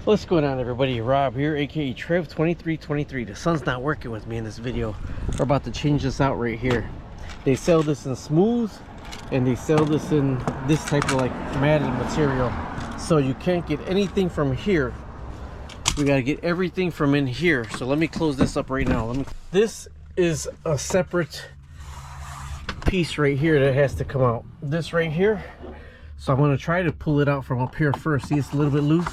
What's going on, everybody? Rob here, aka Trev2323. The sun's not working with me in this video. We're about to change this out right here. They sell this in smooth and they sell this in this type of like matted material, so you can't get anything from here. We got to get everything from in here. So let me close this up right now. This is a separate piece right here that has to come out. This right here. So I'm going to try to pull it out from up here first. See, it's a little bit loose.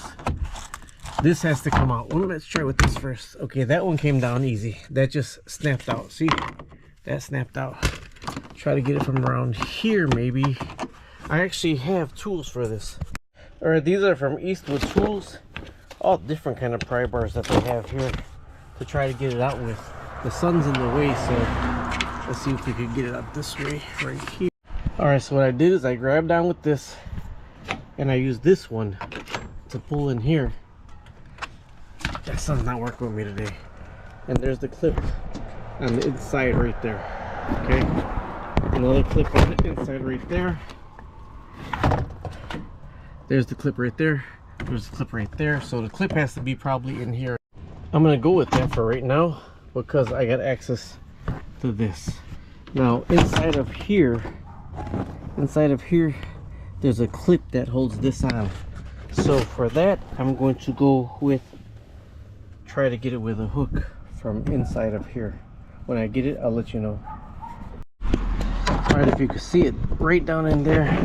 This has to come out. Well, let's try with this first. Okay, that one came down easy. That just snapped out. See, that snapped out. Try to get it from around here maybe. I actually have tools for this. All right, these are from Eastwood Tools. All different kind of pry bars that they have here to try to get it out with. The sun's in the way, so let's see if we can get it up this way right here. All right, so what I did is I grabbed down with this and I used this one to pull in here. That sun's not working with me today. And there's the clip on the inside right there. Okay, another clip on the inside right there. There's the clip right there. There's the clip right there. So the clip has to be probably in here. I'm gonna go with that for right now because I got access to this. Now inside of here, there's a clip that holds this on. So for that, I'm going to go with, try to get it with a hook from inside of here. When I get it, I'll let you know. All right, if you can see it right down in there,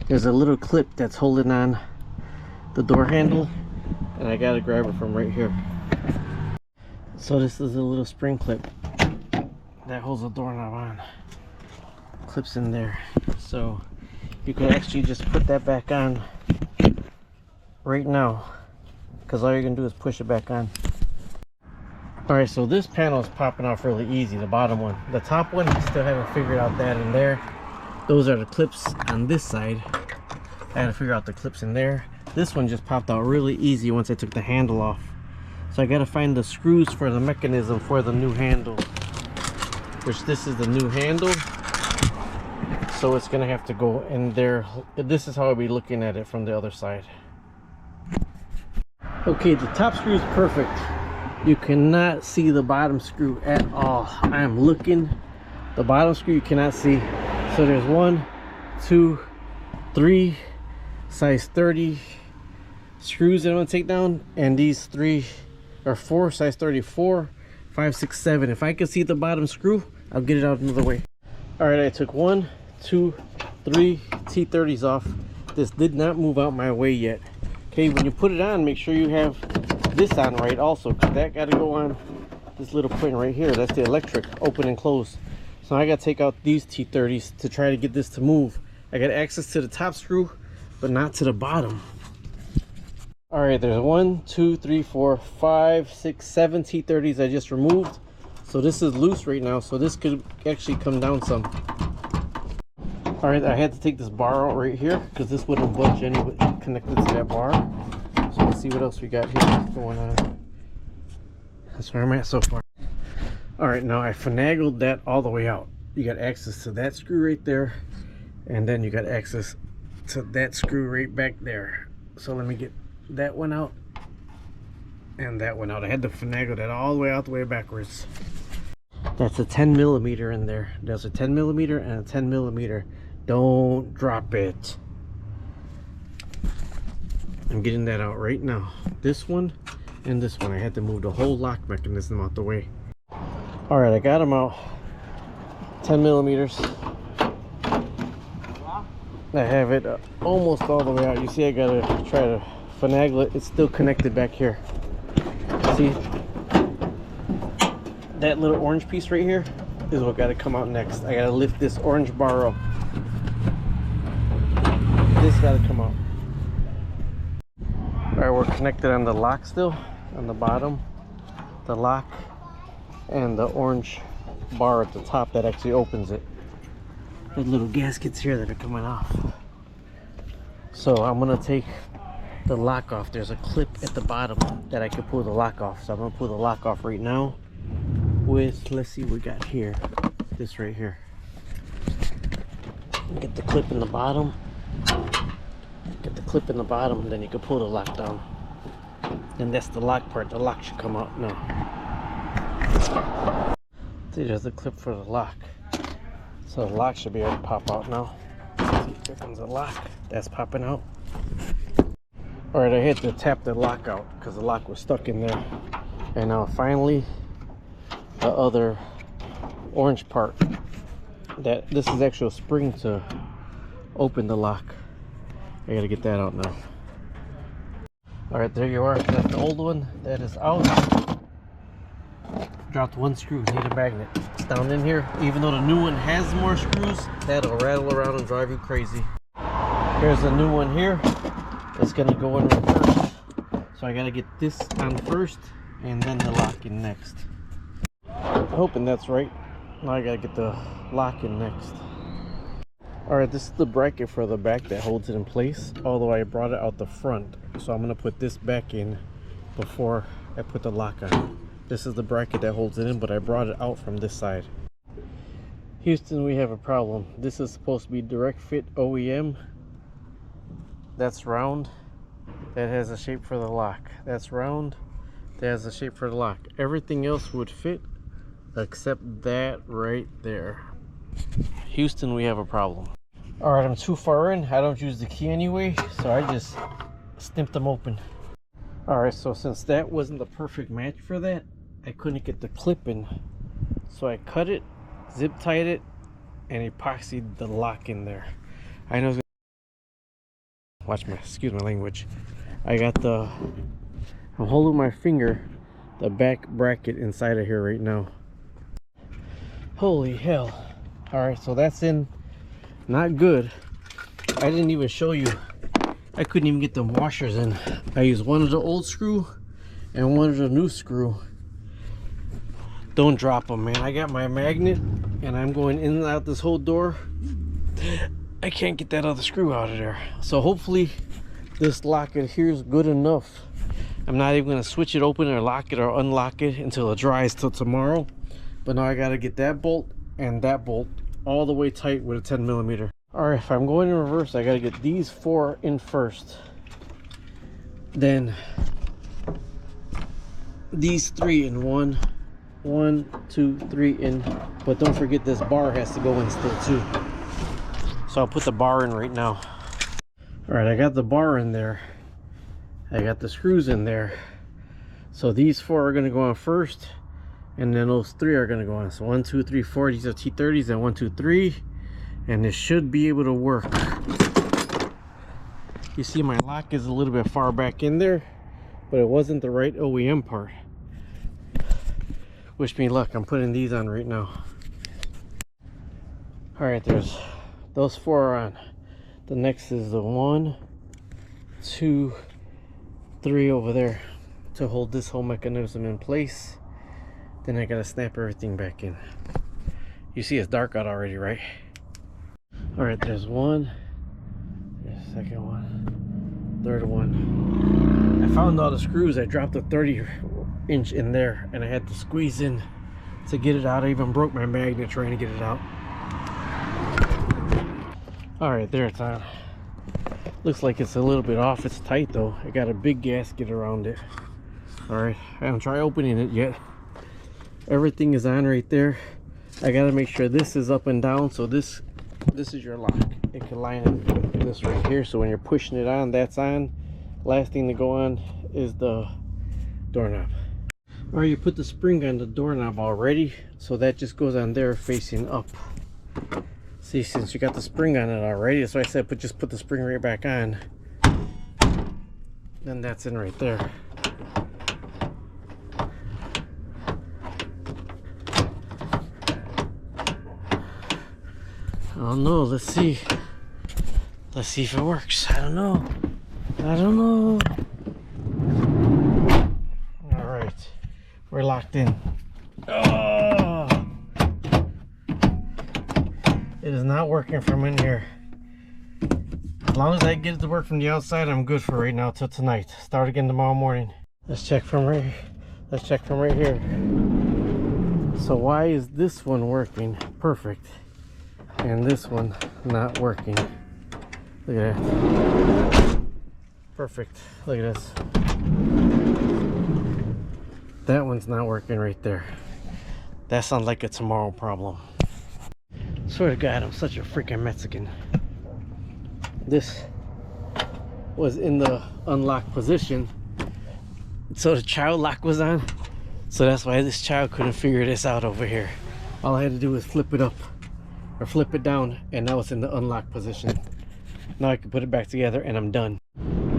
there's a little clip that's holding on the door handle, and I gotta grab it from right here. So this is a little spring clip that holds the doorknob on. Clips in there, so you can actually just put that back on right now, because all you're gonna do is push it back on. All right, so this panel is popping off really easy, the bottom one. The top one, I still haven't figured out that in there. Those are the clips on this side. I had to figure out the clips in there. This one just popped out really easy once I took the handle off. So I gotta find the screws for the mechanism for the new handle, which this is the new handle. So it's gonna have to go in there. This is how I'll be looking at it from the other side. Okay, the top screw is perfect. You cannot see the bottom screw at all. I am looking. The bottom screw you cannot see. So there's 1, 2, 3 size 30 screws that I'm gonna take down, and these 3 or 4 size 34, 5, 6, 7. If I can see the bottom screw, I'll get it out another way. All right, I took 1, 2, 3 T30s off. This did not move out my way yet. Okay, when you put it on, make sure you have this on right also, because that got to go on this little point right here. That's the electric, open and close. So I got to take out these T30s to try to get this to move. I got access to the top screw, but not to the bottom. All right, there's 1, 2, 3, 4, 5, 6, 7 T30s I just removed. So this is loose right now, so this could actually come down some. All right, I had to take this bar out right here because this wouldn't budge anyway connected to that bar. So let's see what else we got here going on. That's where I'm at so far. All right, now I finagled that all the way out. You got access to that screw right there, and then you got access to that screw right back there. So let me get that one out and that one out. I had to finagle that all the way backwards. That's a 10 millimeter in there. There's a 10 millimeter and a 10 millimeter. Don't drop it. I'm getting that out right now. This one and this one. I had to move the whole lock mechanism out the way. All right, I got them out. 10 millimeters. I have it almost all the way out. You see, I gotta try to finagle it. It's still connected back here. See? That little orange piece right here is what got to come out next. I got to lift this orange bar up. This got to come out. All right, we're connected on the lock still, on the bottom, the lock, and the orange bar at the top that actually opens it. There's little gaskets here that are coming off. So I'm gonna take the lock off. There's a clip at the bottom that I can pull the lock off. So I'm gonna pull the lock off right now with, let's see what we got here. This right here. Get the clip in the bottom. Get the clip in the bottom, then you can pull the lock down. And that's the lock part. The lock should come out now. See, there's a clip for the lock. So the lock should be able to pop out now. See, here comes the lock. That's popping out. Alright, I had to tap the lock out because the lock was stuck in there. And now finally, the other orange part. This is actually a spring to open the lock. I gotta get that out now. Alright, there you are. That's the old one. That is out. Dropped one screw. Need a magnet. It's down in here. Even though the new one has more screws, that'll rattle around and drive you crazy. Here's a new one here. It's gonna go in reverse. So I gotta get this on first and then the lock in next. Hoping that's right. Now I gotta get the lock in next. Alright, this is the bracket for the back that holds it in place, although I brought it out the front. So I'm gonna put this back in before I put the lock on. This is the bracket that holds it in, but I brought it out from this side. Houston, we have a problem. This is supposed to be direct fit OEM. That's round. That has a shape for the lock. That's round. That has a shape for the lock. Everything else would fit except that right there. Houston, we have a problem. Alright, I'm too far in. I don't use the key anyway, so I just snipped them open. Alright, so since that wasn't the perfect match for that, I couldn't get the clip in. So I cut it, zip tied it, and epoxied the lock in there. I know. Excuse my language. I'm holding my finger, the back bracket inside of here right now. Holy hell. Alright, so that's in. Not good. I didn't even show you. I couldn't even get the washers in. I used one of the old screw and one of the new screw. Don't drop them, man. I got my magnet and I'm going in and out this whole door. I can't get that other screw out of there. So hopefully this lock adheres good enough. I'm not even going to switch it open or lock it or unlock it until it dries till tomorrow. But now I got to get that bolt and that bolt all the way tight with a 10mm. Alright, if I'm going in reverse, I got to get these 4 in first. Then these 3 in. 1, 2, 3 in. But don't forget this bar has to go in still too. So I'll put the bar in right now. Alright, I got the bar in there. I got the screws in there. So these 4 are going to go on first. And then those 3 are going to go on. So 1, 2, 3, 4. These are T30s. And 1, 2, 3. And this should be able to work. You see my lock is a little bit far back in there. But it wasn't the right OEM part. Wish me luck. I'm putting these on right now. Alright, there's those 4 are on. The next is the 1, 2, 3 over there to hold this whole mechanism in place. Then I gotta snap everything back in. You see it's dark out already, right? Alright, there's 1, there's the second one, third one. I found all the screws. I dropped a 30" in there and I had to squeeze in to get it out. I even broke my magnet trying to get it out. Alright, there it's on. Looks like it's a little bit off. It's tight though. I got a big gasket around it. Alright, I haven't tried opening it yet. Everything is on right there. I gotta make sure this is up and down. So this is your lock. It can line up with this right here. So when you're pushing it on, that's on. Last thing to go on is the doorknob. Alright, you put the spring on the doorknob already. So that just goes on there facing up. See, since you got the spring on it already, that's why I said just put the spring right back on. Then that's in right there. I don't know. Let's see. Let's see if it works. I don't know. I don't know. Alright. We're locked in. Oh! It is not working from in here. As long as I get it to work from the outside, I'm good for right now till tonight. Start again tomorrow morning. Let's check from right here. Let's check from right here. So why is this one working perfect and this one not working? Look at that. Perfect. Look at this. That one's not working right there. That sounds like a tomorrow problem. Swear to God, I'm such a freaking Mexican. This was in the unlocked position, so the child lock was on. So that's why this child couldn't figure this out over here. All I had to do was flip it up or flip it down, and now it's in the unlocked position. Now I can put it back together and I'm done.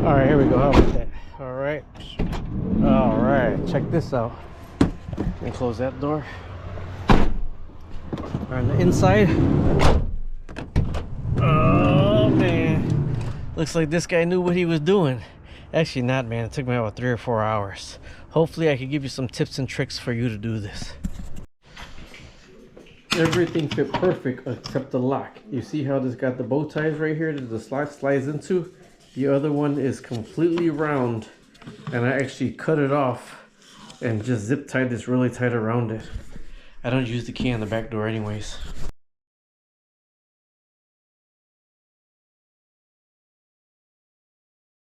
All right, here we go. How about that? All right, check this out. And close that door. On the inside, oh man, looks like this guy knew what he was doing. Actually not, man. It took me about 3 or 4 hours. Hopefully I could give you some tips and tricks for you to do this. Everything fit perfect except the lock. You see how this got the bow ties right here that the slot slides into? The other one is completely round, and I actually cut it off and just zip tied this really tight around it. I don't use the key on the back door anyways.